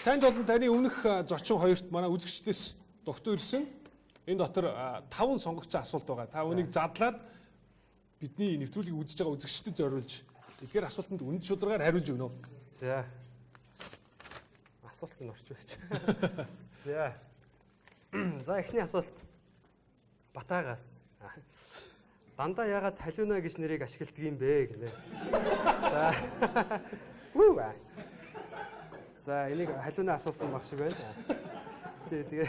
Танд болон таны өмнөх зочин хоёрт манай үзэгчдээс дуртай ирсэн. Энэ дотор 5 сонгогдсон асуулт байгаа. Та үнийг задлаад бидний нэвтрүүлгийг үзэж байгаа үзэгчдэд зориулж эдгээр асуултанд үнэн шударгаар хариулж өгнө. За. Асуулт нь орч байж. За. За эхний асуулт Батаагаас. Дандаа яагаад халиуна гэж нэрийг ашигладаг юм бэ гэнэ. За. За энийг халиуна асуусан баг шиг байна. Тэгээ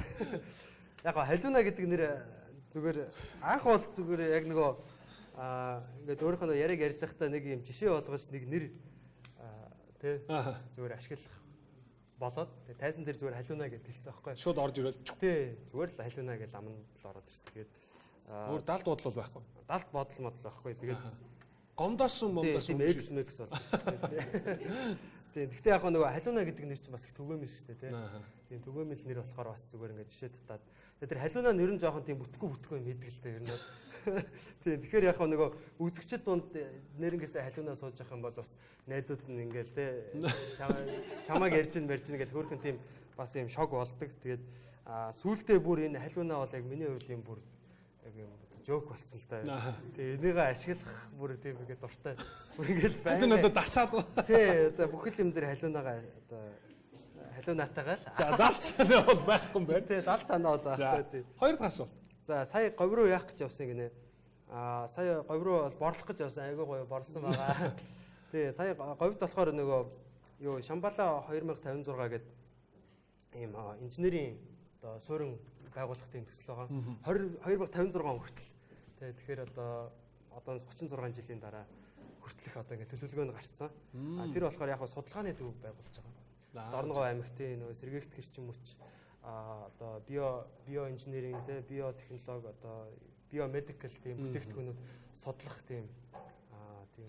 яг халиуна гэдэг нэр зүгээр анх бол зүгээр яг нөгөө ингээд өөрийнхөө яриаг ярьж байхдаа нэг юм жишээ болгож нэг нэр тий зүгээр ашиглах болоод тайзан дээр зүгээр халиуна гэж хэлсэн аахгүй. Шууд орж ирэл. Тий зүгээр л халиуна гэж аманд л ороод ирсэн. Тэгээд өөр далд бодол бол байхгүй. Далд бодол модол байхгүй. Тэгээд гомдоосон момдоосон X бол. Гэхдээ яг нөгөө халиуна гэдэг нэр чинь бас их түгээмэл шүү дээ тий. Тийм түгээмэл нэр болохоор бас зүгээр ингээд жишээ татаад тэр халиуна нэр нь жоохон тийм бүтгэхгүй мэддэг л дээ ер нь. Тийм тэгэхээр яг нөгөө үзэгчд дунд нэрнгээсээ халиуна сууж явах юм бол бас найзууд нь ингээд тий чамааг ярьж мэрж ингээд хөөрхөн тийм бас юм шок болдог. Тэгээд сүүлдээ бүр энэ халиуна бол яг миний хувьд юм бүр яг юм жоок болцсон л та. Тэгээ энийг ашиглах бүр тийм ингээд дуртай. Бүр ингээд байна. Энэ одоо дасаад. Тий, одоо бүхэл юм дээр халиунагаа одоо халиунатайгаа л. За, далд санаа бол байхгүй юм байна. Тий, далд санаа бол байхгүй. Хоёр дахь асуулт. За, сая говь руу яах гэж явсан гинэ. Сая говь руу бол борлох гэж явсан. Айгүй гоё борлсон байгаа. Тий, сая говьд болохоор нөгөө юу Шамбала 2056 гэдэг ийм инженерийн одоо суурин байгуулах тийм төсөл байгаа. 2056 он хүртэл. Тэгэхээр одоо 36 жилийн дараа хүртэлх одоо ингэ төлөвлөгөө нь гарцсан. Тэр болохоор яг судалгааны төв байгуулж байгаа. Дорногов аймагтын нөгөө сэргээгт гэрчим хүч одоо био инженеринг те биотехнологи одоо биомедикал тийм бүтээгдэхүүнүүд судлах тийм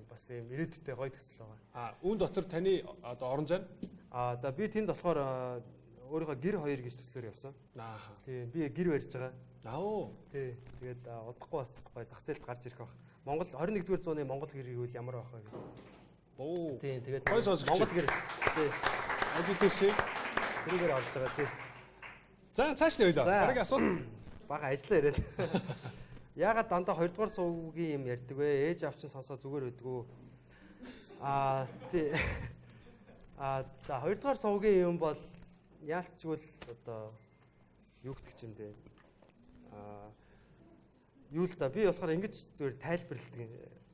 бас юм ирээдүйдээ гоё төсөл байгаа. Үүн дотор таны одоо орон зай? За би тэнд болохоор өөрийнхөө гэр 2 гэж төслөөр явсан. Тийм би гэр барьж байгаа. Тий. Тэгээд удахгүй бас гоё зах зээлд гарч ирэх баг. Монгол 21-р зууны Монгол гэр гэвэл ямар байх вэ гэдэг. Тийм тэгээд Монгол гэр. Тий. Ажил төсөө тэрийгээр орж байгаа тий. За цааш нь ойлоо. Дараагийн асуулт. Бага ажиллаа яриад. Яагаад дандаа 2 дугаар сувгийн юм ярьдаг вэ? Ээж авчин сонсоо зүгээр байдгүй. Тий. За 2 дугаар сувгийн юм бол яалтчгүй одоо юу гэдэг юм бэ? Юу л да би болохоор ингэж зүгээр тайлбарладаг.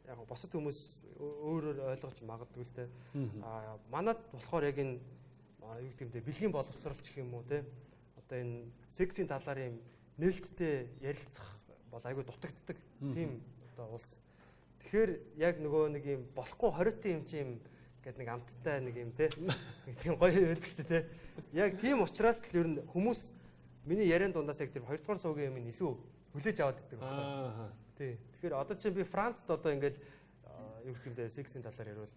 Яг босод хүмүүс өөрөөр ойлгож магадгүй л те. Манад болохоор яг энэ юу гэдэг юм бэ? Бэлгийн боловсролч гэх юм уу те. Одоо энэ сексийн талаар юм нээлттэй ярилцах бол айгүй дутагддаг. Тийм одоо улс. Тэгэхээр яг нөгөө нэг юм болохгүй хориотын юм чи юм гэдэг нэг амттай нэг юм те. Тийм гоё байдаг шүү те. Яг тийм учраас л ер нь хүмүүс миний яриан дундаас яг тэр 2 дугаар суугийн юм илүү хүлээж аваад байдаг байна. Тий. Тэгэхээр одоо чинь би Францд одоо ингээл юу гэх юм бэ сексийн талаар ярил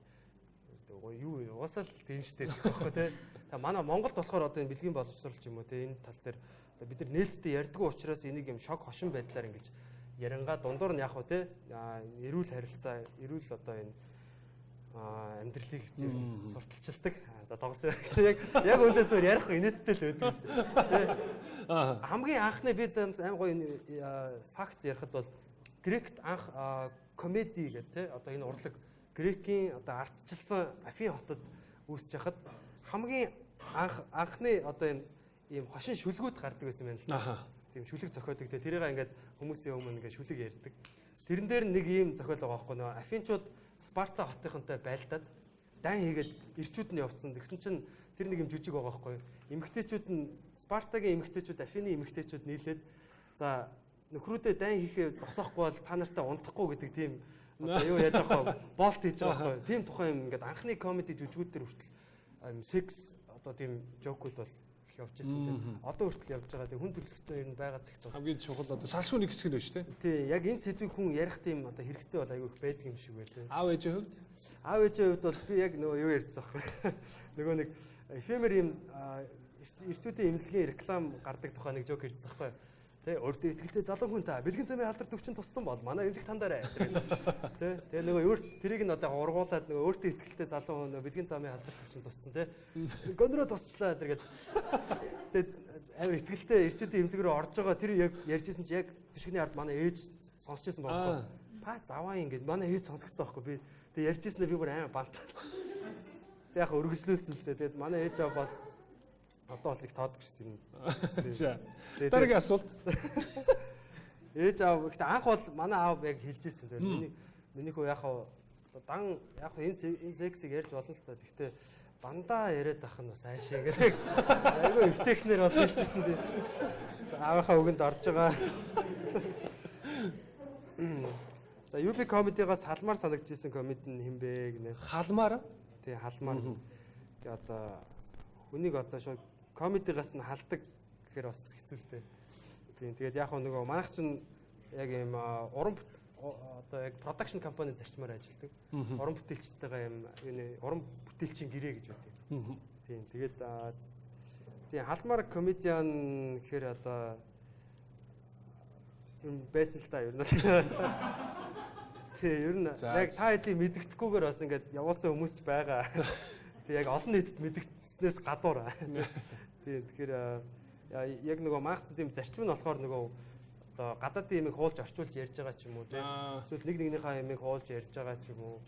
юу угаасаа л тийм штэ байхгүй тий. Та манай Монголд болохоор одоо энэ бэлгийн боловсролч юм уу тий энэ тал дээр бид нар нээлттэй ярьдгүй учраас энийг юм шок хошин байдлаар ингэж ярангаа дундуур нь яг хөө тий эрүүл харилцаа эрүүл одоо энэ амьдралыг сурталчилдаг. За тоглосон. Яг үүндээ зөв ярих инээдтэй л байдаг шүү дээ. Хамгийн анхны бид аим гоё факт ярихад бол Грект анх комеди гэдэг те одоо энэ урлаг Грекийн одоо ардчилсан Афин хотод үүсэж хахад хамгийн анхны одоо энэ ийм хошин шүлгүүд гардаг байсан юм байна л. Тийм шүлэг зохиодог те тэрийг ингээд хүмүүсийн өмнө ингээд шүлэг ярьдаг. Тэрэн дээр нэг ийм зохиол байгаа байхгүй нөө Афинчууд Спарта хотынхонтой байлдаад дан хийгээд ирчүүд нь явцсан. Тэгсэн чинь тэр нэг юм жүжиг байгаа байхгүй. Эмэгтэйчүүд нь Спартагийн эмэгтэйчүүд Афины эмэгтэйчүүд нийлээд за нөхрүүдээ дан хийхээ зогсоохгүй бол та нартай унтахгүй гэдэг тийм одоо юу яаж байгаа вэ? Болт хийж байгаа байхгүй. Тийм тухайн юм ингээд анхны комеди жүжигүүд төр хүртэл секс одоо тийм жокууд бол явж ирсэн. Одоо хүртэл явж байгаа. Тэг хүн төрөлхтөө ер нь байгаа цагт хамгийн чухал одоо салшгүй нэг хэсэг нь байна шүү дээ. Тий, яг энэ сэдвийг хүн ярих тийм одоо хэрэгцээ бол аягүй их байдаг юм шиг байлаа. Аав ээжийн хувьд? Аав ээжийн хувьд бол би яг нөгөө юу ярьсан аахгүй. Нөгөө нэг эфемер юм эрчүүдийн эмнэлгийн реклам гардаг тухай нэг жок ярьсан аахгүй. Тэ өөртөө итгэлтэй залуу хүн та бэлгийн замын алдар төвчин туссан бол манай эвлэг тандаарай. Тэ тэгээ нөгөө тэрийг нь одоо ургуулад нөгөө өөртөө итгэлтэй залуу хүн бэлгийн замын алдар төвчин туссан тэ. Гондроо тусчлаа тэргээд тэгээд амар итгэлтэй ирчүүдийн эмнэлэг рүү орж байгаа тэр яг ярьжсэн чи яг бишгний ард манай ээж сонсч байсан байхгүй. Па заваа ингээд манай ээж сонсгоцсон байхгүй би тэгээд ярьжсэнээ би бүр амар бант. Тэг яг өргөжлүүлсэн л дээ. Тэгээд манай ээж аваа бол одоо бол их тоодгүй шүү дээ. За. Дараагийн асуулт. Ээж аав гэхдээ анх бол манай аав яг хэлжсэн зүйл. Миний хөө яг дан яг энэ сексийг ярьж болно л та. Гэхдээ дандаа яриад ах нь бас аашаа гэх. Айгүй эвтэхнэр бол хэлжсэн дээ. Аавынхаа үгэнд орж байгаа. За UB comedy-гаас халмаар санагдчихсэн комеди нь хэн бэ гэнэ. Халмаар? Тий, халмаар. Тэгээ одоо хүнийг одоо шууд комедигаас нь халдаг гэхээр бас хэцүү л дээ. Тийм. Тэгээд яг нөгөө манайх чинь яг юм уран одоо яг production компани зарчмаар ажилладаг. Уран бүтээлчтэйгээ юм уран бүтээлчийн гэрээ гэж байдаг. Тийм. Тэгээд тийм халмаар комедиан гэхээр одоо юм байсан л та ер нь. Тийм ер нь яг та хэдий мэддэхгүйгээр бас ингээд явуулсан хүмүүс ч байгаа. Тэг яг олон нийтэд мэддэгснээс гадуур. Тийм тэгэхээр яг нөгөө маахт тийм зарчим нь болохоор нөгөө одоо гадаадын ямиг хуулж орчуулж ярьж байгаа ч юм уу тийм эсвэл нэг нэгнийхээ ямиг хуулж ярьж байгаа ч юм уу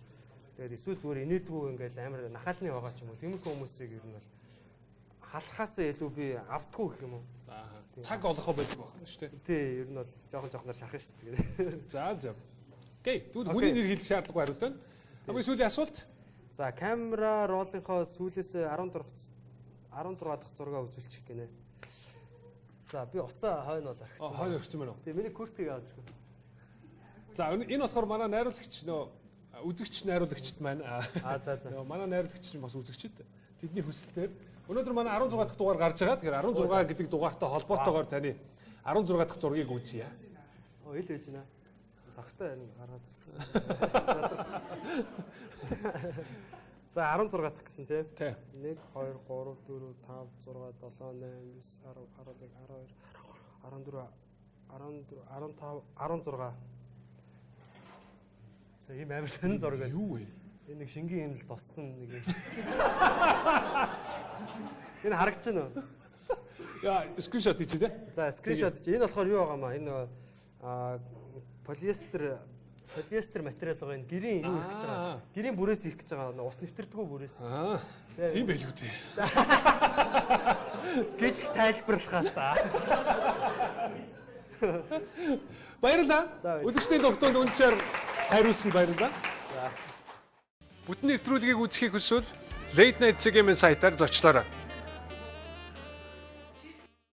тэгээд эсвэл зүгээр инээдгүй ингээл амар нахаалны байгаа ч юм уу тиймэрхүү хүмүүсийг ер нь бол халахаас илүү би автгүй гэх юм уу цаг олохоо байдаг байна шүү дээ. Тий ер нь бол жоохон шахах шүү дээ. За за. Окей тэгвэл хүний нэр хэлэх шаардлагагүй хариулт байна. Хамгийн сүүлийн асуулт. За камера роллынхоо сүүлээс 16 дахь зураг үзүүлчих гинэ. За би уцаа хойноо дарагцсан. Хойно өгсөн байна уу? Тэгээ миний курткийг авч гоо. За энэ болохоор манай найруулагч нөө үзэгч найруулагчд маань за. Нөө манай найруулагч бас үзэгчд тэдний хүсэлтээр өнөөдөр манай 16 дахь дугаар гарч байгаа. Тэгэхээр 16 гэдэг дугаартай холбоотойгоор таны 16 дахь зургийг үзье. Ил ээж нэ. Загтай гаргаад ирсэн. За 16 дахь гэсэн тий. 1 2 3 4 5 6 7 8 9 10 11 12 13 14 15 16. За ийм амар хэн зураг юу вэ? Энэ нэг шингийн юм л тосцсон нэг юм. Энэ харагдаж байна уу? Яа, скриншот хийчих тий. За скриншот чи энэ болохоор юу байгаа маа? Энэ полиэстер материал байгаа энэ гэрийн юу их гэж байгаа. Гэрийн бүрээс их гэж байгаа. Ус нэвтэрдэггүй бүрээс. Тийм байлгүй дээ. Гэж тайлбарлахаасаа. Баярлалаа. Үзэгчдийн тогтоонд үнчээр хариулсан баярлалаа. За. Бүтэн нэвтрүүлгийг үзэхийг хүсвэл Late Night CGM сайтаар зочлоорой.